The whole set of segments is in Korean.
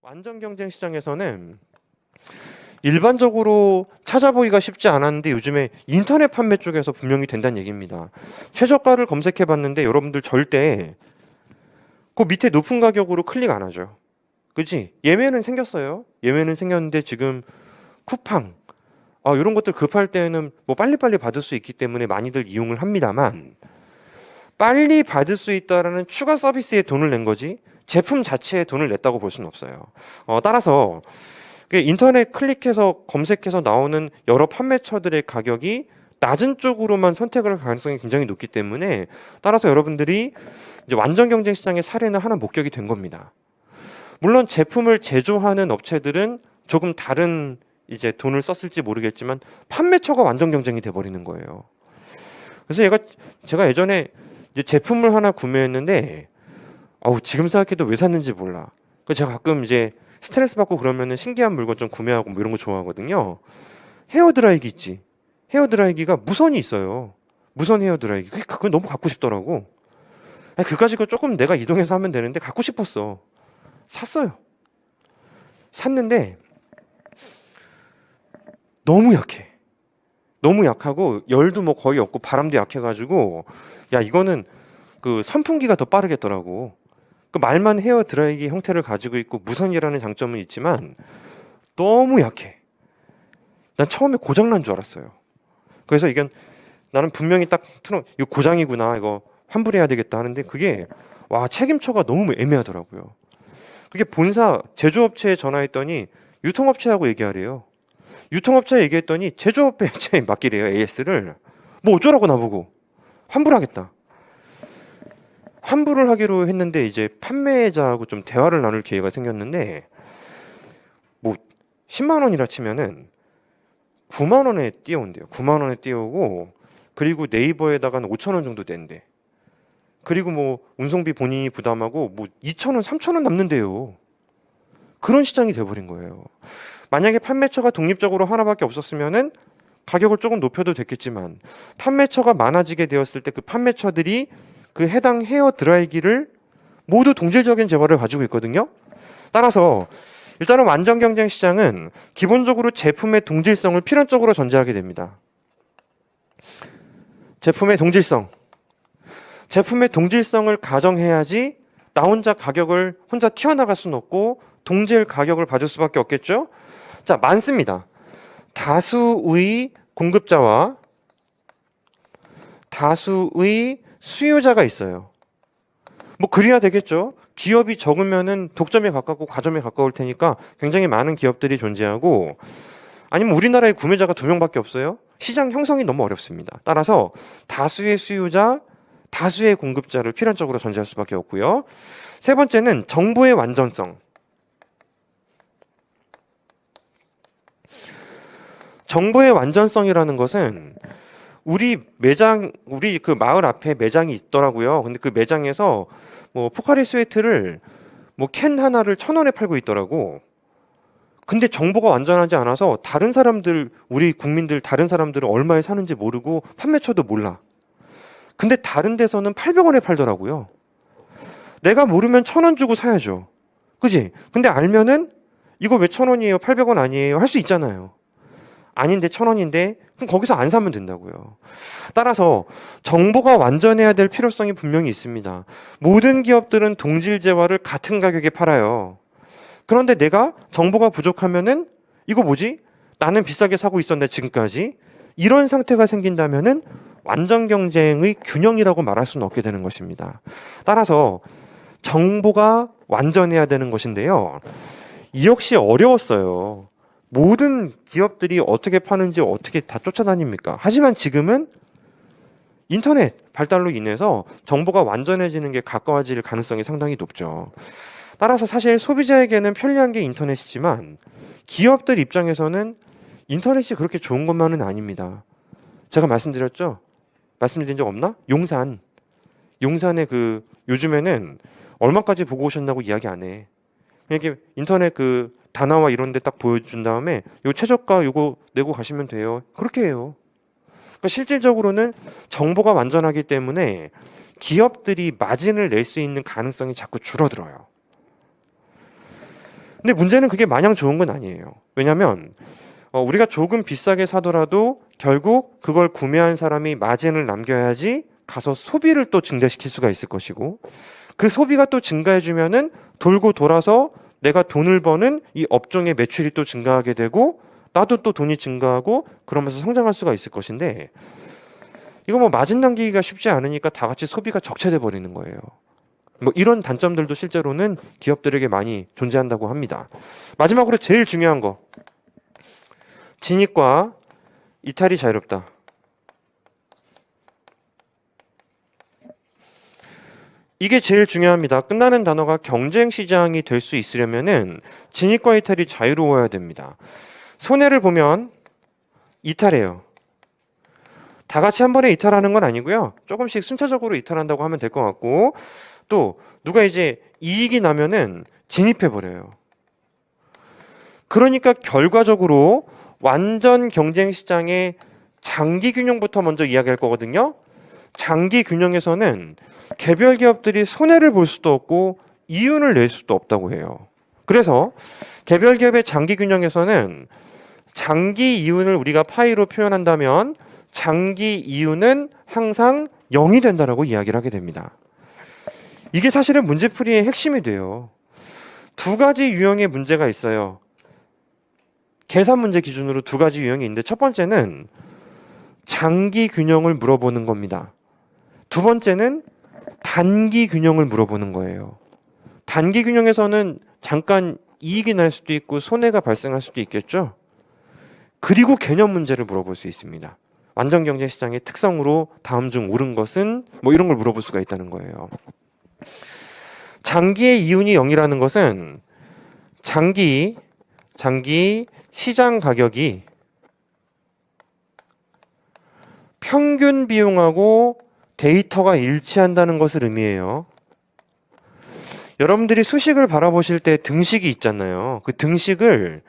완전 경쟁 시장에서는 일반적으로 찾아보기가 쉽지 않았는데 요즘에 인터넷 판매 쪽에서 분명히 된다는 얘기입니다. 최저가를 검색해 봤는데 여러분들 절대 그 밑에 높은 가격으로 클릭 안 하죠. 그치? 예매는 생겼어요. 예매는 생겼는데 지금 쿠팡 이런 것들 급할 때는 뭐 빨리빨리 받을 수 있기 때문에 많이들 이용을 합니다만 빨리 받을 수 있다라는 추가 서비스에 돈을 낸 거지 제품 자체에 돈을 냈다고 볼 수는 없어요. 따라서 인터넷 클릭해서 검색해서 나오는 여러 판매처들의 가격이 낮은 쪽으로만 선택을 할 가능성이 굉장히 높기 때문에 따라서 여러분들이 이제 완전 경쟁 시장의 사례는 하나 목격이 된 겁니다. 물론 제품을 제조하는 업체들은 조금 다른 이제 돈을 썼을지 모르겠지만 판매처가 완전 경쟁이 돼버리는 거예요. 그래서 제가 예전에 이제 제품을 하나 구매했는데 지금 생각해도 왜 샀는지 몰라. 그래서 제가 가끔 이제 스트레스 받고 그러면은 신기한 물건 좀 구매하고 뭐 이런 거 좋아하거든요. 헤어 드라이기 있지. 헤어 드라이기가 무선이 있어요. 무선 헤어 드라이기. 그거 너무 갖고 싶더라고. 그거 가지고 조금 내가 이동해서 하면 되는데 갖고 싶었어. 샀어요. 샀는데 너무 약해. 너무 약하고 열도 뭐 거의 없고 바람도 약해가지고 야 이거는 그 선풍기가 더 빠르겠더라고. 그 말만 헤어 드라이기 형태를 가지고 있고 무선이라는 장점은 있지만 너무 약해. 난 처음에 고장난 줄 알았어요. 그래서 이건 나는 분명히 딱 이거 고장이구나 이거 환불해야 되겠다 하는데 그게 책임처가 너무 애매하더라고요. 그게 본사 제조업체에 전화했더니 유통업체하고 얘기하래요. 유통업체에 얘기했더니 제조업체에 맡기래요. AS를 뭐 어쩌라고 나보고 환불하겠다. 환불을 하기로 했는데 이제 판매자하고 좀 대화를 나눌 기회가 생겼는데 뭐 10만 원이라 치면은 9만 원에 띄워온대요. 9만 원에 띄워오고 그리고 네이버에다가는 5천 원 정도 된대. 그리고 뭐 운송비 본인이 부담하고 뭐 2천 원, 3천 원 남는데요. 그런 시장이 돼버린 거예요. 만약에 판매처가 독립적으로 하나밖에 없었으면은 가격을 조금 높여도 됐겠지만 판매처가 많아지게 되었을 때 그 판매처들이 그 해당 헤어 드라이기를 모두 동질적인 재화를 가지고 있거든요. 따라서 일단은 완전 경쟁 시장은 기본적으로 제품의 동질성을 필연적으로 전제하게 됩니다. 제품의 동질성을 가정해야지 나 혼자 가격을 혼자 튀어나갈 수는 없고 동질 가격을 받을 수밖에 없겠죠. 자, 많습니다. 다수의 공급자와 다수의 수요자가 있어요. 뭐 그래야 되겠죠. 기업이 적으면은 독점에 가깝고 과점에 가까울 테니까 굉장히 많은 기업들이 존재하고 아니면 우리나라에 구매자가 2명밖에 없어요. 시장 형성이 너무 어렵습니다. 따라서 다수의 수요자, 다수의 공급자를 필연적으로 전제할 수밖에 없고요. 세 번째는 정보의 완전성. 정보의 완전성이라는 것은 우리 그 마을 앞에 매장이 있더라고요. 근데 그 매장에서 뭐 포카리 스웨트를 뭐 캔 하나를 1,000원에 팔고 있더라고. 근데 정보가 완전하지 않아서 다른 사람들, 우리 국민들 다른 사람들은 얼마에 사는지 모르고 판매처도 몰라. 근데 다른 데서는 800원에 팔더라고요. 내가 모르면 1,000원 주고 사야죠. 그지? 근데 알면은 이거 왜 1,000원이에요? 800원 아니에요? 할 수 있잖아요. 아닌데 1,000원인데 그럼 거기서 안 사면 된다고요. 따라서 정보가 완전해야 될 필요성이 분명히 있습니다. 모든 기업들은 동질 재화를 같은 가격에 팔아요. 그런데 내가 정보가 부족하면은 이거 뭐지? 나는 비싸게 사고 있었는데 지금까지 이런 상태가 생긴다면은 완전 경쟁의 균형이라고 말할 수는 없게 되는 것입니다. 따라서 정보가 완전해야 되는 것인데요. 이 역시 어려웠어요. 모든 기업들이 어떻게 파는지 어떻게 다 쫓아다닙니까? 하지만 지금은 인터넷 발달로 인해서 정보가 완전해지는 게 가까워질 가능성이 상당히 높죠. 따라서 사실 소비자에게는 편리한 게 인터넷이지만 기업들 입장에서는 인터넷이 그렇게 좋은 것만은 아닙니다. 제가 말씀드렸죠? 말씀드린 적 없나? 용산에 그 요즘에는 얼마까지 보고 오셨나고 이야기 안 해. 이렇게 인터넷 그 다나와 이런 데 딱 보여준 다음에 요 최저가 요거 내고 가시면 돼요. 그렇게 해요. 그러니까 실질적으로는 정보가 완전하기 때문에 기업들이 마진을 낼 수 있는 가능성이 자꾸 줄어들어요. 근데 문제는 그게 마냥 좋은 건 아니에요. 왜냐하면 우리가 조금 비싸게 사더라도 결국 그걸 구매한 사람이 마진을 남겨야지 가서 소비를 또 증대시킬 수가 있을 것이고, 그 소비가 또 증가해주면은 돌고 돌아서 내가 돈을 버는 이 업종의 매출이 또 증가하게 되고 나도 또 돈이 증가하고 그러면서 성장할 수가 있을 것인데, 이거 뭐 마진 남기기가 쉽지 않으니까 다 같이 소비가 적체돼 버리는 거예요. 뭐 이런 단점들도 실제로는 기업들에게 많이 존재한다고 합니다. 마지막으로 제일 중요한 거, 진입과 이탈이 자유롭다. 이게 제일 중요합니다. 끝나는 단어가 경쟁 시장이 될 수 있으려면은 진입과 이탈이 자유로워야 됩니다. 손해를 보면 이탈해요. 다 같이 한 번에 이탈하는 건 아니고요. 조금씩 순차적으로 이탈한다고 하면 될 것 같고, 또 누가 이제 이익이 나면은 진입해 버려요. 그러니까 결과적으로 완전 경쟁 시장의 장기 균형부터 먼저 이야기할 거거든요. 장기 균형에서는 개별 기업들이 손해를 볼 수도 없고 이윤을 낼 수도 없다고 해요. 그래서 개별 기업의 장기 균형에서는 장기 이윤을 우리가 파이로 표현한다면 장기 이윤은 항상 0이 된다라고 이야기를 하게 됩니다. 이게 사실은 문제풀이의 핵심이 돼요. 두 가지 유형의 문제가 있어요. 계산 문제 기준으로 두 가지 유형이 있는데, 첫 번째는 장기 균형을 물어보는 겁니다. 두 번째는 단기 균형을 물어보는 거예요. 단기 균형에서는 잠깐 이익이 날 수도 있고 손해가 발생할 수도 있겠죠. 그리고 개념 문제를 물어볼 수 있습니다. 완전 경쟁 시장의 특성으로 다음 중 옳은 것은 뭐 이런 걸 물어볼 수가 있다는 거예요. 장기의 이윤이 0이라는 것은 장기 시장 가격이 평균 비용하고 데이터가 일치한다는 것을 의미해요. 여러분들이 수식을 바라보실 때 등식이 있잖아요. 그 등식을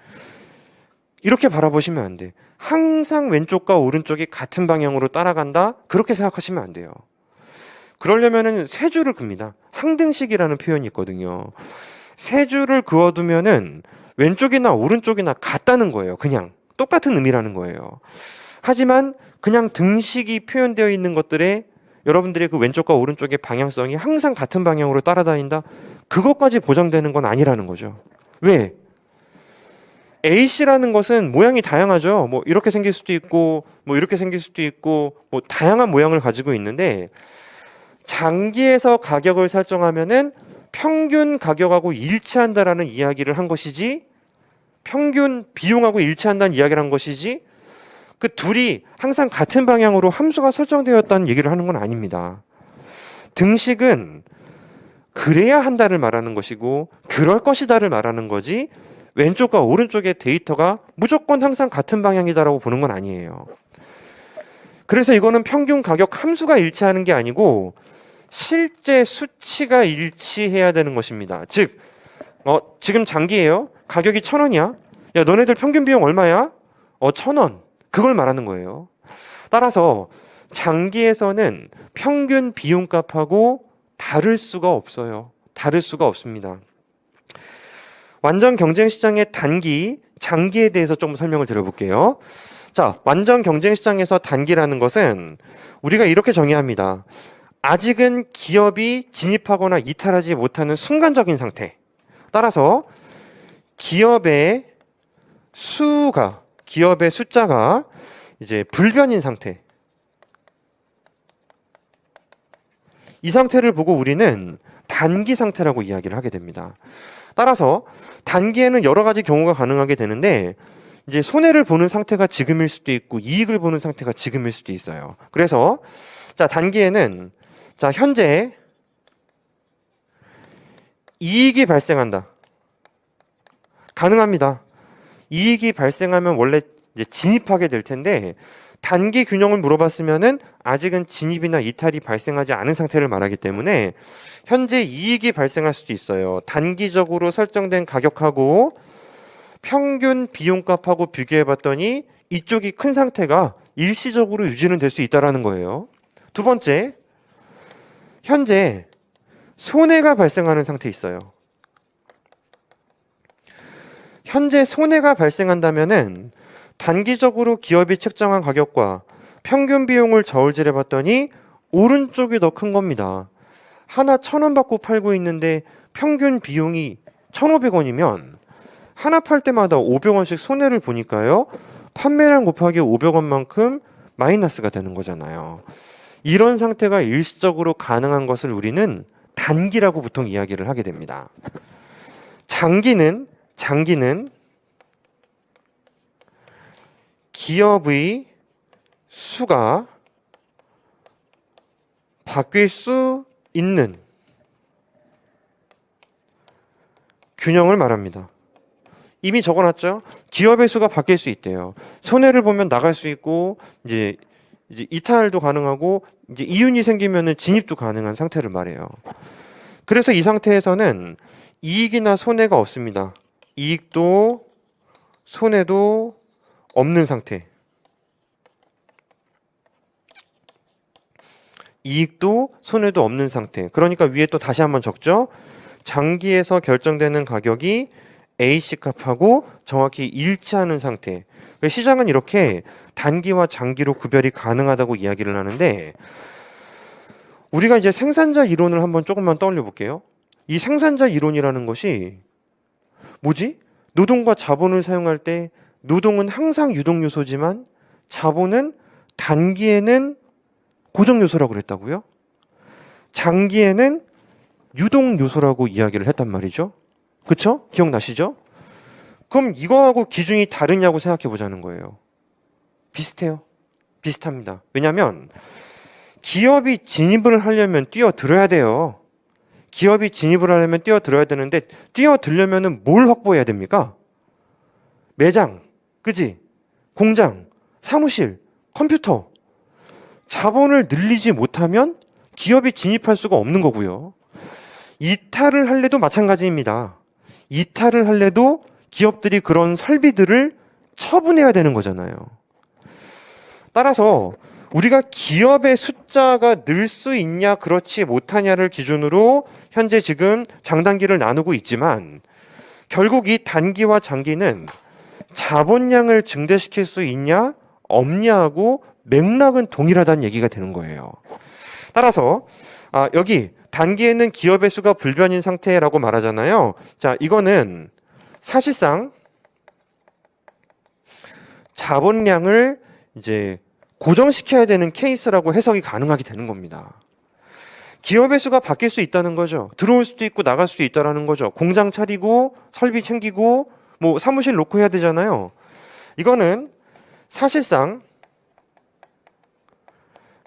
이렇게 바라보시면 안 돼. 항상 왼쪽과 오른쪽이 같은 방향으로 따라간다? 그렇게 생각하시면 안 돼요. 그러려면은 세 줄을 긋습니다. 항등식이라는 표현이 있거든요. 세 줄을 그어두면은 왼쪽이나 오른쪽이나 같다는 거예요. 그냥 똑같은 의미라는 거예요. 하지만 그냥 등식이 표현되어 있는 것들에 여러분들의 그 왼쪽과 오른쪽의 방향성이 항상 같은 방향으로 따라다닌다? 그것까지 보장되는 건 아니라는 거죠. 왜? A씨라는 것은 모양이 다양하죠. 뭐 이렇게 생길 수도 있고 뭐 이렇게 생길 수도 있고 뭐 다양한 모양을 가지고 있는데, 장기에서 가격을 설정하면은 평균 가격하고 일치한다라는 이야기를 한 것이지, 평균 비용하고 일치한다는 이야기를 한 것이지, 그 둘이 항상 같은 방향으로 함수가 설정되었다는 얘기를 하는 건 아닙니다. 등식은 그래야 한다를 말하는 것이고 그럴 것이다를 말하는 거지, 왼쪽과 오른쪽의 데이터가 무조건 항상 같은 방향이다라고 보는 건 아니에요. 그래서 이거는 평균 가격 함수가 일치하는 게 아니고 실제 수치가 일치해야 되는 것입니다. 즉, 지금 장기예요. 가격이 1,000원이야. 야, 너네들 평균 비용 얼마야? 1,000원. 그걸 말하는 거예요. 따라서 장기에서는 평균 비용값하고 다를 수가 없어요. 다를 수가 없습니다. 완전 경쟁 시장의 단기, 장기에 대해서 좀 설명을 드려볼게요. 자, 완전 경쟁 시장에서 단기라는 것은 우리가 이렇게 정의합니다. 아직은 기업이 진입하거나 이탈하지 못하는 순간적인 상태. 따라서 기업의 숫자가 이제 불변인 상태. 이 상태를 보고 우리는 단기 상태라고 이야기를 하게 됩니다. 따라서 단기에는 여러 가지 경우가 가능하게 되는데, 이제 손해를 보는 상태가 지금일 수도 있고 이익을 보는 상태가 지금일 수도 있어요. 그래서 자, 단기에는 자, 현재 이익이 발생한다. 가능합니다. 이익이 발생하면 원래 이제 진입하게 될 텐데, 단기 균형을 물어봤으면은 아직은 진입이나 이탈이 발생하지 않은 상태를 말하기 때문에 현재 이익이 발생할 수도 있어요. 단기적으로 설정된 가격하고 평균 비용값하고 비교해 봤더니 이쪽이 큰 상태가 일시적으로 유지는 될 수 있다는 거예요. 두 번째, 현재 손해가 발생하는 상태 있어요. 현재 손해가 발생한다면은 단기적으로 기업이 책정한 가격과 평균 비용을 저울질해 봤더니 오른쪽이 더 큰 겁니다. 하나 1,000원 받고 팔고 있는데 평균 비용이 1,500원이면 하나 팔 때마다 500원씩 손해를 보니까요. 판매량 곱하기 500원만큼 마이너스가 되는 거잖아요. 이런 상태가 일시적으로 가능한 것을 우리는 단기라고 보통 이야기를 하게 됩니다. 장기는 기업의 수가 바뀔 수 있는 균형을 말합니다. 이미 적어놨죠. 기업의 수가 바뀔 수 있대요. 손해를 보면 나갈 수 있고 이제 이탈도 가능하고 이제 이윤이 생기면은 진입도 가능한 상태를 말해요. 그래서 이 상태에서는 이익이나 손해가 없습니다. 이익도 손해도 없는 상태. 이익도 손해도 없는 상태. 그러니까 위에 또 다시 한번 적죠. 장기에서 결정되는 가격이 A씨 값하고 정확히 일치하는 상태. 시장은 이렇게 단기와 장기로 구별이 가능하다고 이야기를 하는데, 우리가 이제 생산자 이론을 한번 조금만 떠올려 볼게요. 이 생산자 이론이라는 것이 뭐지? 노동과 자본을 사용할 때 노동은 항상 유동 요소지만 자본은 단기에는 고정 요소라고 그랬다고요? 장기에는 유동 요소라고 이야기를 했단 말이죠. 그쵸? 기억나시죠? 그럼 이거하고 기준이 다르냐고 생각해 보자는 거예요. 비슷해요. 비슷합니다. 왜냐하면 기업이 진입을 하려면 뛰어들어야 돼요. 기업이 진입을 하려면 뛰어들어야 되는데 뛰어들려면 뭘 확보해야 됩니까? 매장, 그지? 공장, 사무실, 컴퓨터. 자본을 늘리지 못하면 기업이 진입할 수가 없는 거고요. 이탈을 할래도 마찬가지입니다. 이탈을 할래도 기업들이 그런 설비들을 처분해야 되는 거잖아요. 따라서 우리가 기업의 숫자가 늘 수 있냐 그렇지 못하냐를 기준으로 현재 지금 장단기를 나누고 있지만, 결국 이 단기와 장기는 자본량을 증대시킬 수 있냐 없냐하고 맥락은 동일하다는 얘기가 되는 거예요. 따라서 여기 단기에는 기업의 수가 불변인 상태라고 말하잖아요. 자, 이거는 사실상 자본량을 이제 고정시켜야 되는 케이스라고 해석이 가능하게 되는 겁니다. 기업의 수가 바뀔 수 있다는 거죠. 들어올 수도 있고 나갈 수도 있다라는 거죠. 공장 차리고 설비 챙기고 뭐 사무실 놓고 해야 되잖아요. 이거는 사실상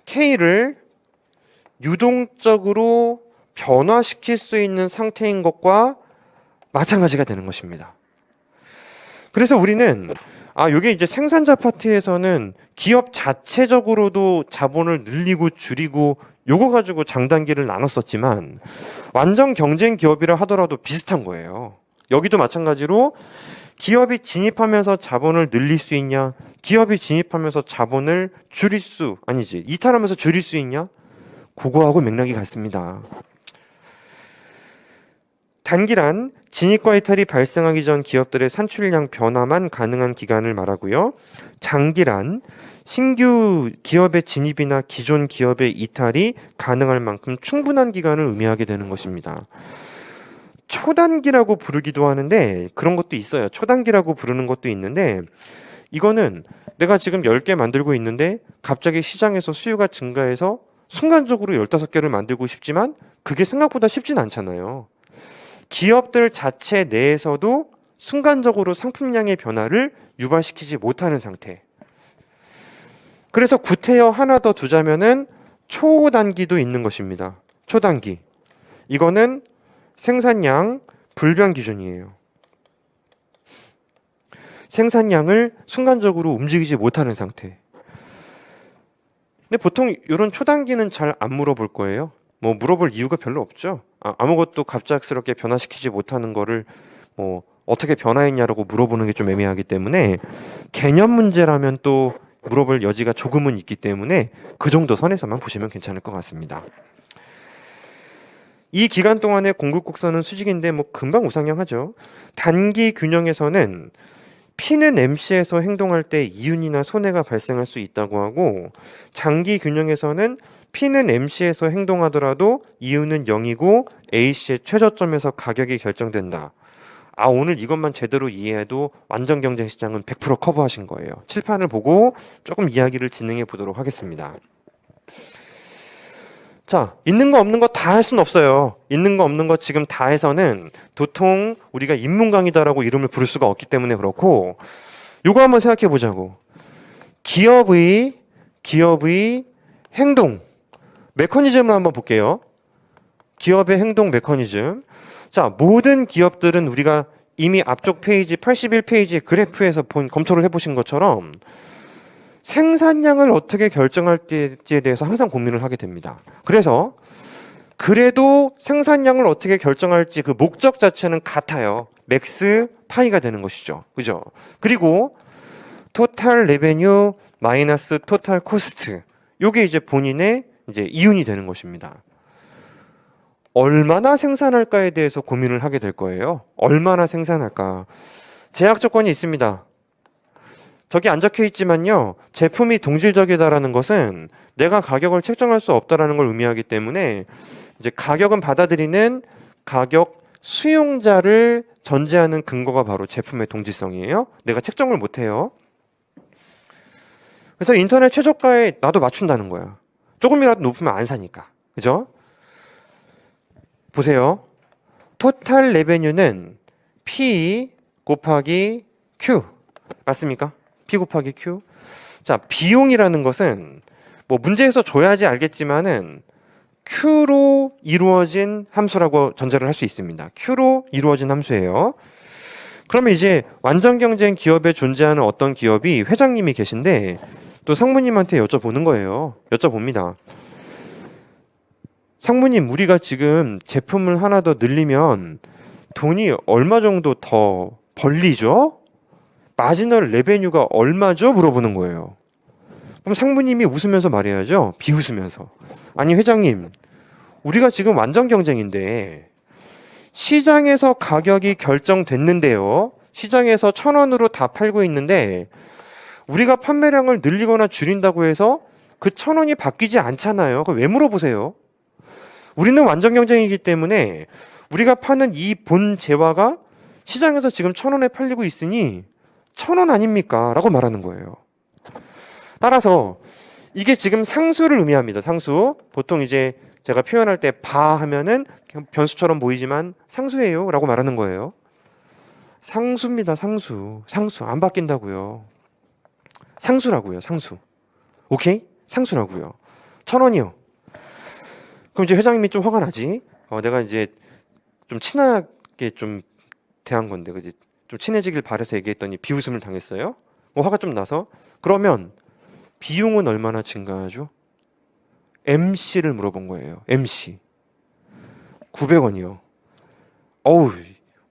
K를 유동적으로 변화시킬 수 있는 상태인 것과 마찬가지가 되는 것입니다. 그래서 우리는 이게 이제 생산자 파트에서는 기업 자체적으로도 자본을 늘리고 줄이고 요거 가지고 장단기를 나눴었지만, 완전 경쟁 기업이라 하더라도 비슷한 거예요. 여기도 마찬가지로 기업이 진입하면서 자본을 늘릴 수 있냐, 기업이 진입하면서 자본을 이탈하면서 줄일 수 있냐, 그거하고 맥락이 같습니다. 단기란 진입과 이탈이 발생하기 전 기업들의 산출량 변화만 가능한 기간을 말하고요. 장기란 신규 기업의 진입이나 기존 기업의 이탈이 가능할 만큼 충분한 기간을 의미하게 되는 것입니다. 초단기라고 부르기도 하는데 그런 것도 있어요. 초단기라고 부르는 것도 있는데, 이거는 내가 지금 10개 만들고 있는데 갑자기 시장에서 수요가 증가해서 순간적으로 15개를 만들고 싶지만 그게 생각보다 쉽진 않잖아요. 기업들 자체 내에서도 순간적으로 상품량의 변화를 유발시키지 못하는 상태. 그래서 구태여 하나 더 두자면은 초단기도 있는 것입니다. 초단기. 이거는 생산량 불변 기준이에요. 생산량을 순간적으로 움직이지 못하는 상태. 근데 보통 이런 초단기는 잘 안 물어볼 거예요. 뭐 물어볼 이유가 별로 없죠. 아무것도 갑작스럽게 변화시키지 못하는 거를 뭐 어떻게 변화했냐라고 물어보는 게 좀 애매하기 때문에, 개념 문제라면 또 물어볼 여지가 조금은 있기 때문에 그 정도 선에서만 보시면 괜찮을 것 같습니다. 이 기간 동안의 공급 곡선은 수직인데 뭐 금방 우상향하죠. 단기 균형에서는 P는 MC에서 행동할 때 이윤이나 손해가 발생할 수 있다고 하고, 장기 균형에서는 P는 MC에서 행동하더라도 이윤은 0이고 AC의 최저점에서 가격이 결정된다. 아, 오늘 이것만 제대로 이해해도 완전 경쟁 시장은 100% 커버하신 거예요. 칠판을 보고 조금 이야기를 진행해 보도록 하겠습니다. 자, 있는 거 없는 거 다 할 수는 없어요. 있는 거 없는 거 지금 다 해서는 도통 우리가 인문 강의다라고 이름을 부를 수가 없기 때문에 그렇고, 요거 한번 생각해 보자고. 기업의 행동 메커니즘을 한번 볼게요. 기업의 행동 메커니즘. 자, 모든 기업들은 우리가 이미 앞쪽 페이지 81페이지 그래프에서 검토를 해보신 것처럼 생산량을 어떻게 결정할지에 대해서 항상 고민을 하게 됩니다. 그래서 그래도 생산량을 어떻게 결정할지 그 목적 자체는 같아요. 맥스 파이가 되는 것이죠. 그죠? 그리고 토탈 레베뉴 마이너스 토탈 코스트. 요게 이제 본인의 이제 이윤이 되는 것입니다. 얼마나 생산할까에 대해서 고민을 하게 될 거예요. 얼마나 생산할까. 제약 조건이 있습니다. 저기 안 적혀 있지만요, 제품이 동질적이다라는 것은 내가 가격을 책정할 수 없다라는 걸 의미하기 때문에 이제 가격은 받아들이는 가격 수용자를 전제하는 근거가 바로 제품의 동질성이에요. 내가 책정을 못해요. 그래서 인터넷 최저가에 나도 맞춘다는 거야. 조금이라도 높으면 안 사니까. 그죠? 보세요. 토탈 레베뉴는 P 곱하기 Q. 맞습니까? P 곱하기 Q. 자, 비용이라는 것은 뭐 문제에서 줘야지 알겠지만은 Q로 이루어진 함수라고 전제를 할 수 있습니다. Q로 이루어진 함수예요. 그러면 이제 완전 경쟁 기업에 존재하는 어떤 기업이 회장님이 계신데 또 상무님한테 여쭤보는 거예요. 여쭤봅니다. 상무님, 우리가 지금 제품을 하나 더 늘리면 돈이 얼마 정도 더 벌리죠? 마지널 레베뉴가 얼마죠? 물어보는 거예요. 그럼 상무님이 웃으면서 말해야죠. 비웃으면서. 아니 회장님, 우리가 지금 완전 경쟁인데 시장에서 가격이 결정됐는데요. 시장에서 1,000원으로 다 팔고 있는데 우리가 판매량을 늘리거나 줄인다고 해서 그 1,000원이 바뀌지 않잖아요. 그걸 왜 물어보세요? 우리는 완전 경쟁이기 때문에 우리가 파는 이 본 재화가 시장에서 지금 1,000원에 팔리고 있으니 1,000원 아닙니까? 라고 말하는 거예요. 따라서 이게 지금 상수를 의미합니다. 상수. 보통 이제 제가 표현할 때 바 하면은 변수처럼 보이지만 상수예요 라고 말하는 거예요. 상수입니다. 상수. 상수. 안 바뀐다고요. 상수라고요. 상수. 오케이? 상수라고요. 1,000원이요. 그럼 이제 회장님이 좀 화가 나지. 내가 이제 좀 친하게 좀 대한 건데, 그지? 좀 친해지길 바래서 얘기했더니 비웃음을 당했어요. 화가 좀 나서 그러면 비용은 얼마나 증가하죠? MC를 물어본 거예요. MC 900원이요. 어우,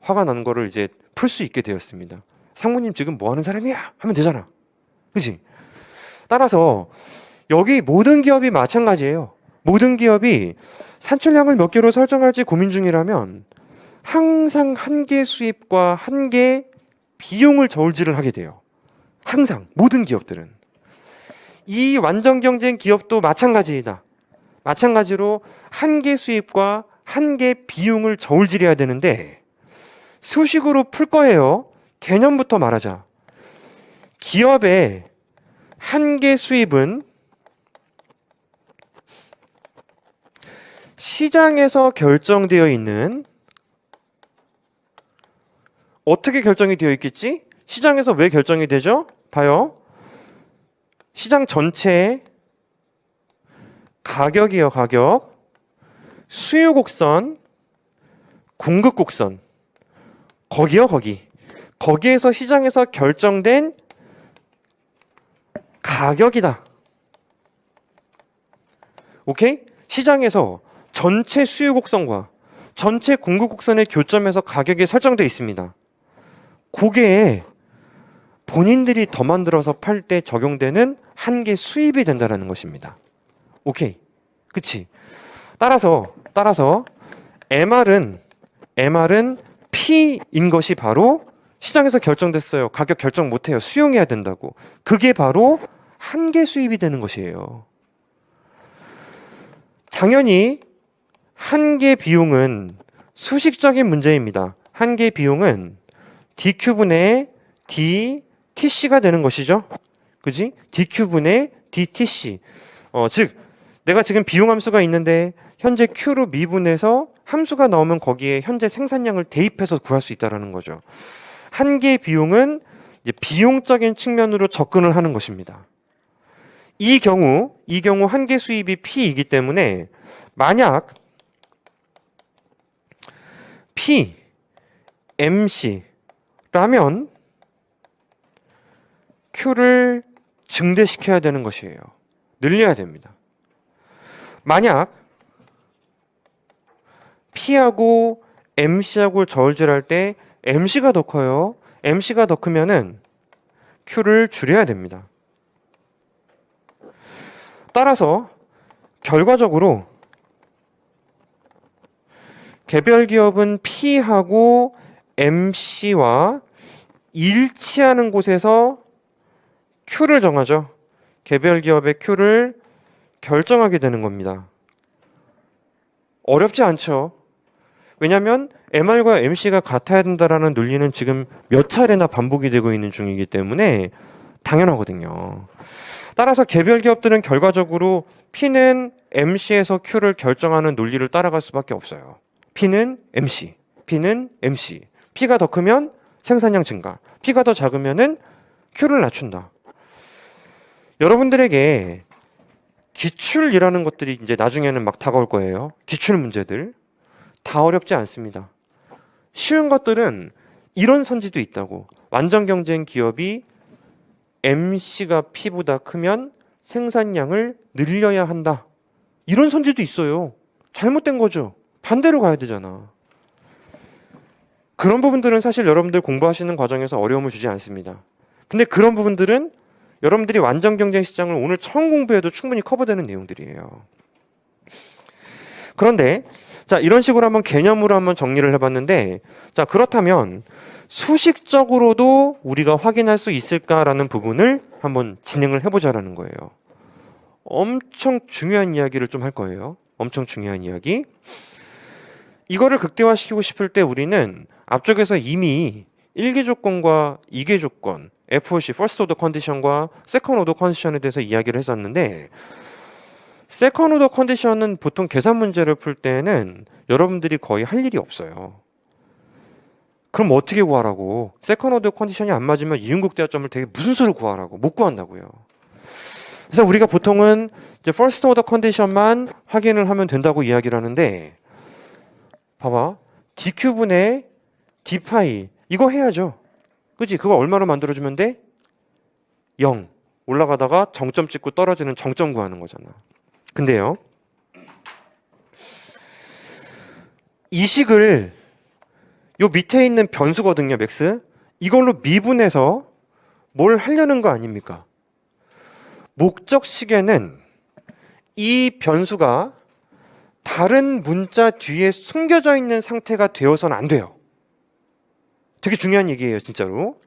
화가 난 거를 이제 풀 수 있게 되었습니다. 상무님 지금 뭐 하는 사람이야? 하면 되잖아. 그치? 따라서 여기 모든 기업이 마찬가지예요. 모든 기업이 산출량을 몇 개로 설정할지 고민 중이라면 항상 한계 수입과 한계 비용을 저울질을 하게 돼요. 항상 모든 기업들은. 이 완전 경쟁 기업도 마찬가지이다. 마찬가지로 한계 수입과 한계 비용을 저울질해야 되는데 수식으로 풀 거예요. 개념부터 말하자. 기업의 한계 수입은 시장에서 결정되어 있는, 어떻게 결정이 되어 있겠지? 시장에서 왜 결정이 되죠? 봐요. 시장 전체의 가격이요, 가격. 수요 곡선, 공급 곡선. 거기요, 거기. 거기에서 시장에서 결정된 가격이다. 오케이? 시장에서 전체 수요 곡선과 전체 공급 곡선의 교점에서 가격이 설정되어 있습니다. 그게 본인들이 더 만들어서 팔 때 적용되는 한계 수입이 된다는 것입니다. 오케이. 그치? 따라서 MR은 P인 것이 바로 시장에서 결정됐어요. 가격 결정 못해요. 수용해야 된다고. 그게 바로 한계 수입이 되는 것이에요. 당연히 한계 비용은 수식적인 문제입니다. 한계 비용은 DQ분의 DTC가 되는 것이죠. 그지? DQ분의 DTC. 즉 내가 지금 비용 함수가 있는데 현재 Q로 미분해서 함수가 나오면 거기에 현재 생산량을 대입해서 구할 수 있다는 거죠. 한계 비용은 이제 비용적인 측면으로 접근을 하는 것입니다. 이 경우 한계 수입이 P이기 때문에 만약 P, MC라면 Q를 증대시켜야 되는 것이에요. 늘려야 됩니다. 만약 P하고 MC하고 저울질할 때 MC가 더 커요. MC가 더 크면은 Q를 줄여야 됩니다. 따라서 결과적으로 개별 기업은 P하고 MC와 일치하는 곳에서 Q를 정하죠. 개별 기업의 Q를 결정하게 되는 겁니다. 어렵지 않죠. 왜냐하면 MR과 MC가 같아야 된다라는 논리는 지금 몇 차례나 반복이 되고 있는 중이기 때문에 당연하거든요. 따라서 개별 기업들은 결과적으로 P는 MC에서 Q를 결정하는 논리를 따라갈 수밖에 없어요. P는 MC, P는 MC. P가 더 크면 생산량 증가, P가 더 작으면은 Q를 낮춘다. 여러분들에게 기출이라는 것들이 이제 나중에는 막 다가올 거예요. 기출 문제들. 다 어렵지 않습니다. 쉬운 것들은 이런 선지도 있다고. 완전 경쟁 기업이 MC가 P보다 크면 생산량을 늘려야 한다. 이런 선지도 있어요. 잘못된 거죠. 반대로 가야 되잖아. 그런 부분들은 사실 여러분들 공부하시는 과정에서 어려움을 주지 않습니다. 근데 그런 부분들은 여러분들이 완전 경쟁 시장을 오늘 처음 공부해도 충분히 커버되는 내용들이에요. 그런데 자, 이런 식으로 한번 개념으로 한번 정리를 해봤는데, 자, 그렇다면 수식적으로도 우리가 확인할 수 있을까라는 부분을 한번 진행을 해보자라는 거예요. 엄청 중요한 이야기를 좀 할 거예요. 엄청 중요한 이야기. 이거를 극대화시키고 싶을 때 우리는 앞쪽에서 이미 1개 조건과 2개 조건, FOC, First Order Condition과 Second Order Condition에 대해서 이야기를 했었는데, 세컨 오더 컨디션은 보통 계산 문제를 풀 때는 여러분들이 거의 할 일이 없어요. 그럼 어떻게 구하라고? 세컨 오더 컨디션이 안 맞으면 이윤국 대화점을 되게 무슨 수로 구하라고? 못 구한다고요. 그래서 우리가 보통은 이제 퍼스트 오더 컨디션만 확인을 하면 된다고 이야기를 하는데, 봐봐. DQ분의 D파이 이거 해야죠. 그치? 그거 얼마로 만들어주면 돼? 0. 올라가다가 정점 찍고 떨어지는 정점 구하는 거잖아. 근데요, 이 식을 요 밑에 있는 변수거든요, 맥스. 이걸로 미분해서 뭘 하려는 거 아닙니까? 목적식에는 이 변수가 다른 문자 뒤에 숨겨져 있는 상태가 되어서는 안 돼요. 되게 중요한 얘기예요, 진짜로.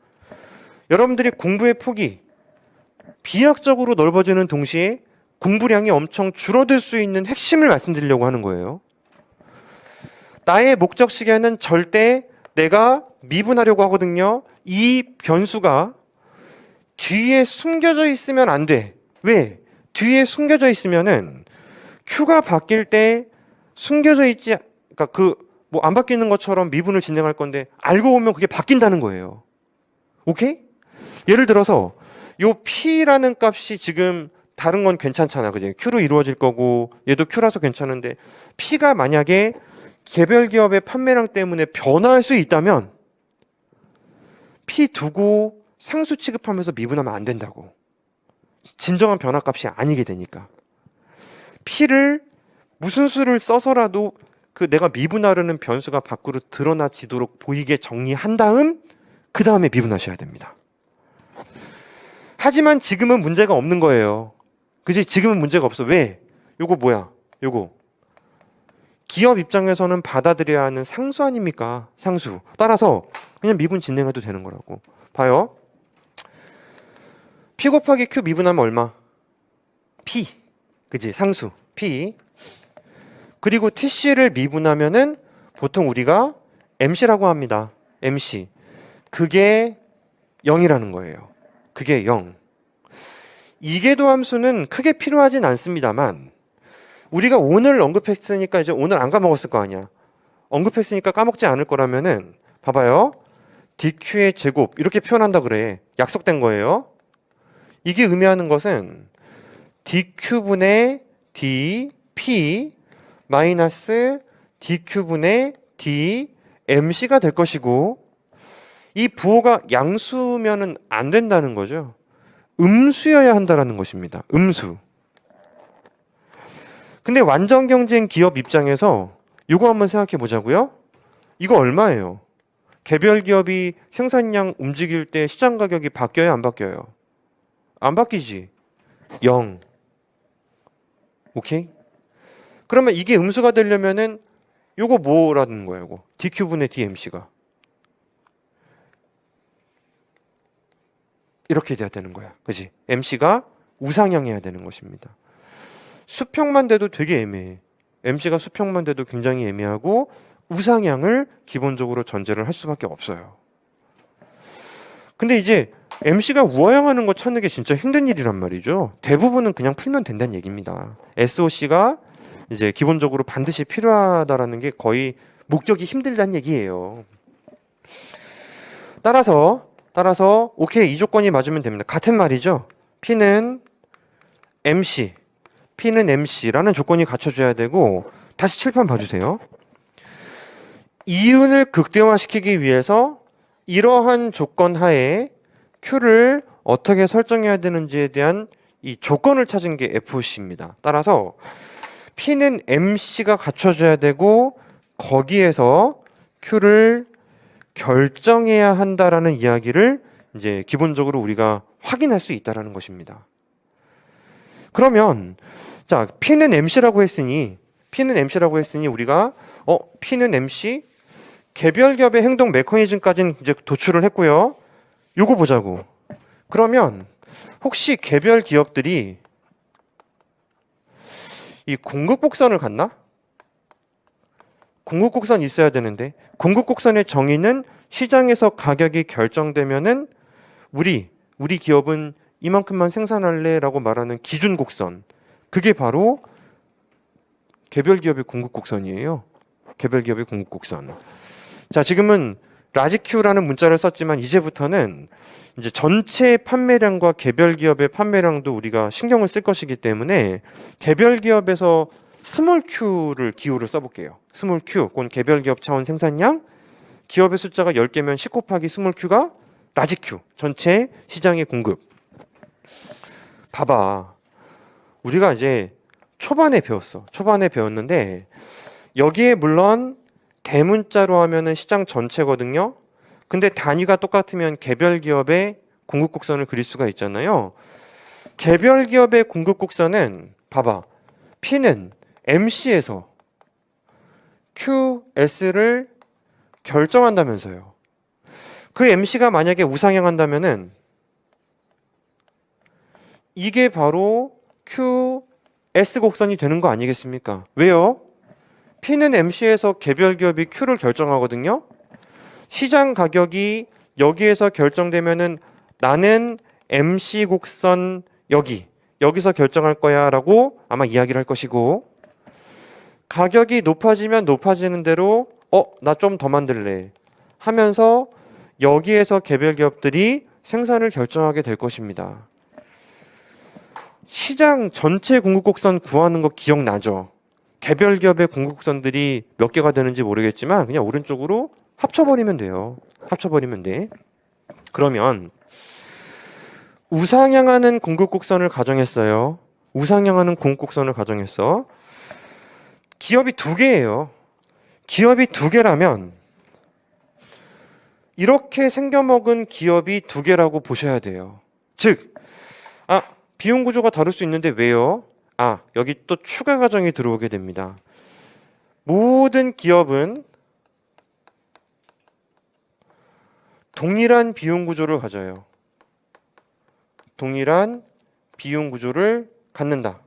여러분들이 공부의 폭이 비약적으로 넓어지는 동시에 공부량이 엄청 줄어들 수 있는 핵심을 말씀드리려고 하는 거예요. 나의 목적식에는 절대 내가 미분하려고 하거든요. 이 변수가 뒤에 숨겨져 있으면 안 돼. 왜? 뒤에 숨겨져 있으면은 Q가 바뀔 때 숨겨져 있지, 그러니까 뭐 안 바뀌는 것처럼 미분을 진행할 건데 알고 보면 그게 바뀐다는 거예요. 오케이? 예를 들어서 요 P라는 값이 지금 다른 건 괜찮잖아. 그지? Q로 이루어질 거고 얘도 Q라서 괜찮은데 P가 만약에 개별 기업의 판매량 때문에 변화할 수 있다면 P 두고 상수 취급하면서 미분하면 안 된다고. 진정한 변화값이 아니게 되니까. P를 무슨 수를 써서라도 그 내가 미분하려는 변수가 밖으로 드러나지도록 보이게 정리한 다음 그 다음에 미분하셔야 됩니다. 하지만 지금은 문제가 없는 거예요. 그지? 지금은 문제가 없어. 왜? 요거 뭐야? 요거 기업 입장에서는 받아들여야 하는 상수 아닙니까? 상수. 따라서 그냥 미분 진행해도 되는 거라고. 봐요. P 곱하기 Q 미분하면 얼마? P. 그지? 상수. P. 그리고 TC를 미분하면은 보통 우리가 MC라고 합니다. MC. 그게 0이라는 거예요. 그게 0. 이계도 함수는 크게 필요하진 않습니다만 우리가 오늘 언급했으니까 이제 오늘 안 까먹었을 거 아니야. 언급했으니까 까먹지 않을 거라면은 봐봐요. DQ의 제곱 이렇게 표현한다 그래. 약속된 거예요. 이게 의미하는 것은 DQ분의 DP 마이너스 DQ분의 DMC가 될 것이고 이 부호가 양수면은 안 된다는 거죠. 음수여야 한다는 것입니다. 음수. 근데 완전 경쟁 기업 입장에서 이거 한번 생각해 보자고요. 이거 얼마예요? 개별 기업이 생산량 움직일 때 시장 가격이 바뀌어요? 안 바뀌어요? 안 바뀌지. 0. 오케이? 그러면 이게 음수가 되려면은 요거 뭐라는 거예요? 이거 DQ분의 DMC가 이렇게 돼야 되는 거야. 그지? MC가 우상향해야 되는 것입니다. 수평만 돼도 되게 애매해. MC가 수평만 돼도 굉장히 애매하고 우상향을 기본적으로 전제를 할 수밖에 없어요. 근데 이제 MC가 우하향하는 거 찾는 게 진짜 힘든 일이란 말이죠. 대부분은 그냥 풀면 된다는 얘기입니다. SOC가 이제 기본적으로 반드시 필요하다라는 게 거의 목적이 힘들다는 얘기예요. 따라서 오케이 이 조건이 맞으면 됩니다. 같은 말이죠. P는 MC라는 조건이 갖춰져야 되고 다시 칠판 봐주세요. 이윤을 극대화시키기 위해서 이러한 조건 하에 Q를 어떻게 설정해야 되는지에 대한 이 조건을 찾은 게 FOC입니다. 따라서 P는 MC가 갖춰져야 되고 거기에서 Q를 결정해야 한다라는 이야기를 이제 기본적으로 우리가 확인할 수 있다라는 것입니다. 그러면 자 P는 MC라고 했으니 우리가 P는 MC 개별 기업의 행동 메커니즘까지는 이제 도출을 했고요. 요거 보자고. 그러면 혹시 개별 기업들이 이 공급곡선을 갖나? 공급곡선 있어야 되는데 공급곡선의 정의는 시장에서 가격이 결정되면은 우리 기업은 이만큼만 생산할래라고 말하는 기준곡선. 그게 바로 개별 기업의 공급곡선이에요. 개별 기업의 공급곡선. 자, 지금은 라지Q라는 문자를 썼지만 이제부터는 이제 전체 판매량과 개별 기업의 판매량도 우리가 신경을 쓸 것이기 때문에 개별 기업에서 스몰 q를 기호를 써볼게요. 스몰 q, 그건 개별 기업 차원 생산량, 기업의 숫자가 10개면 10 곱하기 스몰 q가 라지 q, 전체 시장의 공급. 봐봐. 우리가 이제 초반에 배웠는데 여기에 물론 대문자로 하면은 시장 전체거든요. 근데 단위가 똑같으면 개별 기업의 공급 곡선을 그릴 수가 있잖아요. 개별 기업의 공급 곡선은 봐봐. P는 MC에서 QS를 결정한다면서요. 그 MC가 만약에 우상향한다면은 이게 바로 QS 곡선이 되는 거 아니겠습니까? 왜요? P는 MC에서 개별 기업이 Q를 결정하거든요. 시장 가격이 여기에서 결정되면은 나는 MC 곡선 여기서 결정할 거야 라고 아마 이야기를 할 것이고, 가격이 높아지면 높아지는 대로 나 좀 더 만들래 하면서 여기에서 개별 기업들이 생산을 결정하게 될 것입니다. 시장 전체 공급곡선 구하는 거 기억나죠? 개별 기업의 공급곡선들이 몇 개가 되는지 모르겠지만 그냥 오른쪽으로 합쳐버리면 돼요. 합쳐버리면 돼. 그러면 우상향하는 공급곡선을 가정했어요. 우상향하는 공급곡선을 가정했어. 기업이 2개예요. 기업이 2개라면 이렇게 생겨먹은 기업이 2개라고 보셔야 돼요. 즉, 비용 구조가 다를 수 있는데 왜요? 여기 또 추가 과정이 들어오게 됩니다. 모든 기업은 동일한 비용 구조를 가져요. 동일한 비용 구조를 갖는다.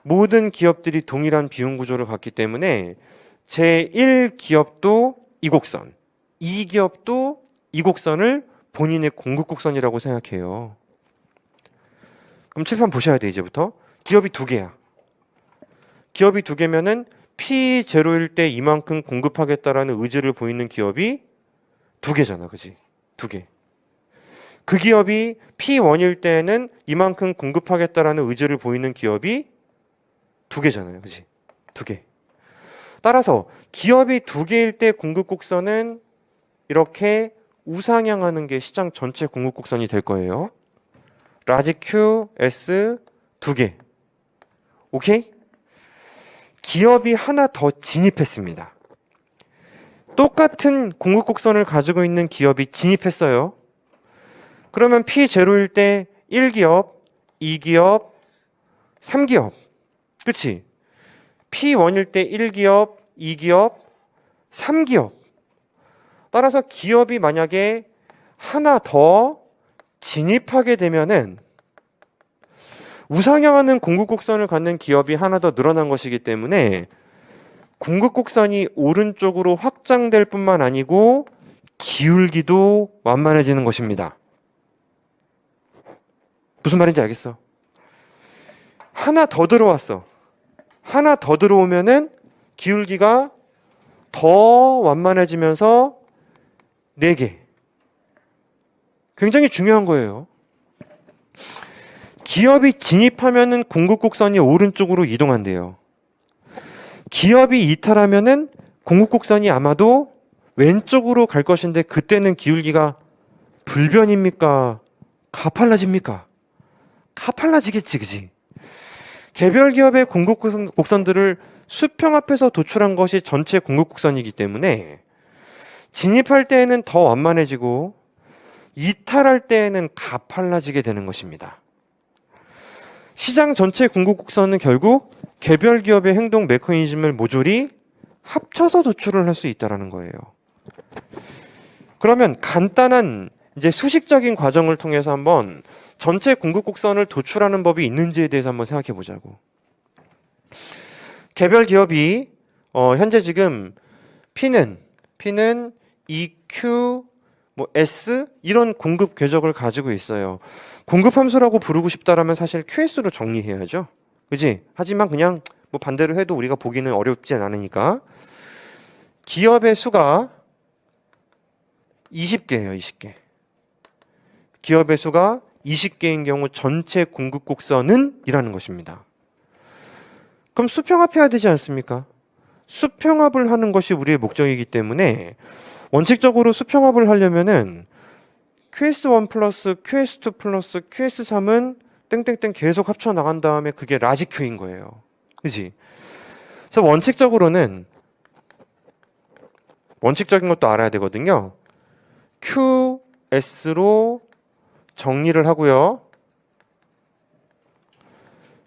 모든 기업들이 동일한 비용 구조를 갖기 때문에 제1기업도 이 곡선, 2기업도 이 곡선을 본인의 공급 곡선이라고 생각해요. 그럼 칠판 보셔야 돼. 이제부터 기업이 두 개야. 기업이 두 개면은 P0일 때 이만큼 공급하겠다라는 의지를 보이는 기업이 두 개잖아. 그지? 두 개. 그 기업이 P1일 때는 이만큼 공급하겠다라는 의지를 보이는 기업이 두 개잖아요. 그지? 두 개. 따라서 기업이 두 개일 때 공급 곡선은 이렇게 우상향하는 게 시장 전체 공급 곡선이 될 거예요. 라지 Q, S 두 개. 오케이? 기업이 하나 더 진입했습니다. 똑같은 공급 곡선을 가지고 있는 기업이 진입했어요. 그러면 P0일 때 1기업, 2기업, 3기업. 그치? P1일 때 1기업, 2기업, 3기업. 따라서 기업이 만약에 하나 더 진입하게 되면은 우상향하는 공급 곡선을 갖는 기업이 하나 더 늘어난 것이기 때문에 공급 곡선이 오른쪽으로 확장될 뿐만 아니고 기울기도 완만해지는 것입니다. 무슨 말인지 알겠어? 하나 더 들어왔어. 하나 더 들어오면은 기울기가 더 완만해지면서 4개. 굉장히 중요한 거예요. 기업이 진입하면은 공급 곡선이 오른쪽으로 이동한대요. 기업이 이탈하면은 공급 곡선이 아마도 왼쪽으로 갈 것인데 그때는 기울기가 불변입니까? 가팔라집니까? 가팔라지겠지, 그지? 개별 기업의 공급 곡선들을 수평 앞에서 도출한 것이 전체 공급 곡선이기 때문에 진입할 때에는 더 완만해지고 이탈할 때에는 가팔라지게 되는 것입니다. 시장 전체 공급 곡선은 결국 개별 기업의 행동 메커니즘을 모조리 합쳐서 도출을 할 수 있다는 거예요. 그러면 간단한 이제 수식적인 과정을 통해서 한번 전체 공급 곡선을 도출하는 법이 있는지에 대해서 한번 생각해 보자고. 개별 기업이 현재 지금 P는 EQ, S 이런 공급 궤적을 가지고 있어요. 공급 함수라고 부르고 싶다라면 사실 QS로 정리해야죠. 그지? 하지만 그냥 반대로 해도 우리가 보기는 어렵지 않으니까 기업의 수가 20개예요. 20개. 기업의 수가 20개인 경우 전체 공급 곡선은 이라는 것입니다. 그럼 수평합해야 되지 않습니까? 수평합을 하는 것이 우리의 목적이기 때문에 원칙적으로 수평합을 하려면은 QS1 플러스 QS2 플러스 QS3은 땡땡땡 계속 합쳐 나간 다음에 그게 라지 Q인 거예요. 그지? 그래서 원칙적인 것도 알아야 되거든요. QS로 정리를 하고요.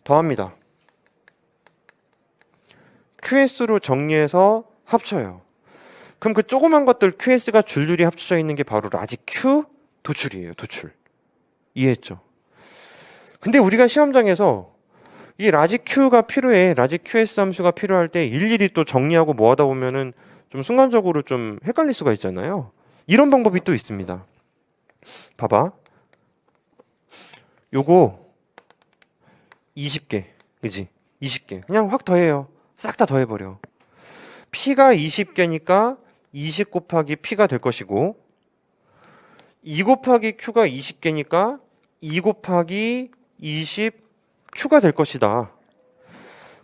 더합니다. QS로 정리해서 합쳐요. 그럼 그 조그만 것들 QS가 줄줄이 합쳐져 있는 게 바로 라지 Q 도출이에요. 도출. 이해했죠? 근데 우리가 시험장에서 이 라지 Q가 필요해. 라지 QS 함수가 필요할 때 일일이 또 정리하고 뭐하다 보면은 좀 순간적으로 좀 헷갈릴 수가 있잖아요. 이런 방법이 또 있습니다. 봐봐. 요거 20개. 그지? 20개. 그냥 확 더해요. 싹 다 더해버려. P가 20개니까 20 곱하기 P가 될 것이고 2 곱하기 Q가 20개니까 2 곱하기 20 Q가 될 것이다.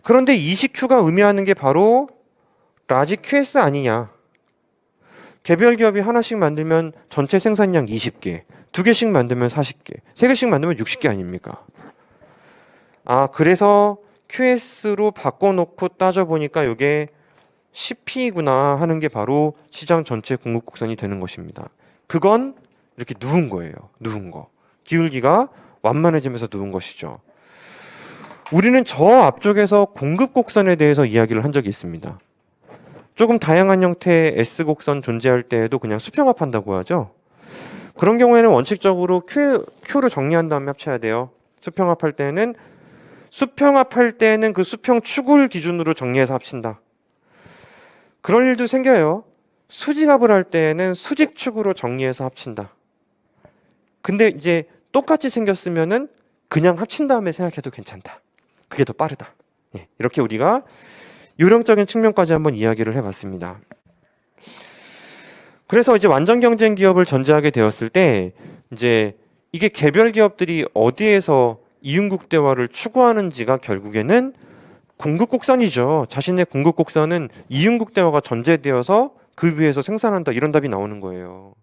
그런데 20Q가 의미하는 게 바로 라지 QS 아니냐. 개별 기업이 하나씩 만들면 전체 생산량 20개, 2개씩 만들면 40개, 3개씩 만들면 60개 아닙니까? 그래서 QS로 바꿔놓고 따져보니까 이게 10P구나 하는 게 바로 시장 전체 공급 곡선이 되는 것입니다. 그건 이렇게 누운 거예요. 누운 거. 기울기가 완만해지면서 누운 것이죠. 우리는 저 앞쪽에서 공급 곡선에 대해서 이야기를 한 적이 있습니다. 조금 다양한 형태의 S곡선 존재할 때에도 그냥 수평합한다고 하죠. 그런 경우에는 원칙적으로 Q로 정리한 다음에 합쳐야 돼요. 수평합할 때는 그 수평축을 기준으로 정리해서 합친다. 그런 일도 생겨요. 수직합을 할 때에는 수직축으로 정리해서 합친다. 근데 이제 똑같이 생겼으면은 그냥 합친 다음에 생각해도 괜찮다. 그게 더 빠르다. 예, 이렇게 우리가 요령적인 측면까지 한번 이야기를 해봤습니다. 그래서 이제 완전 경쟁 기업을 전제하게 되었을 때 이제 이게 개별 기업들이 어디에서 이윤국대화를 추구하는지가 결국에는 공급곡선이죠. 자신의 공급곡선은 이윤국대화가 전제되어서 그 위에서 생산한다, 이런 답이 나오는 거예요.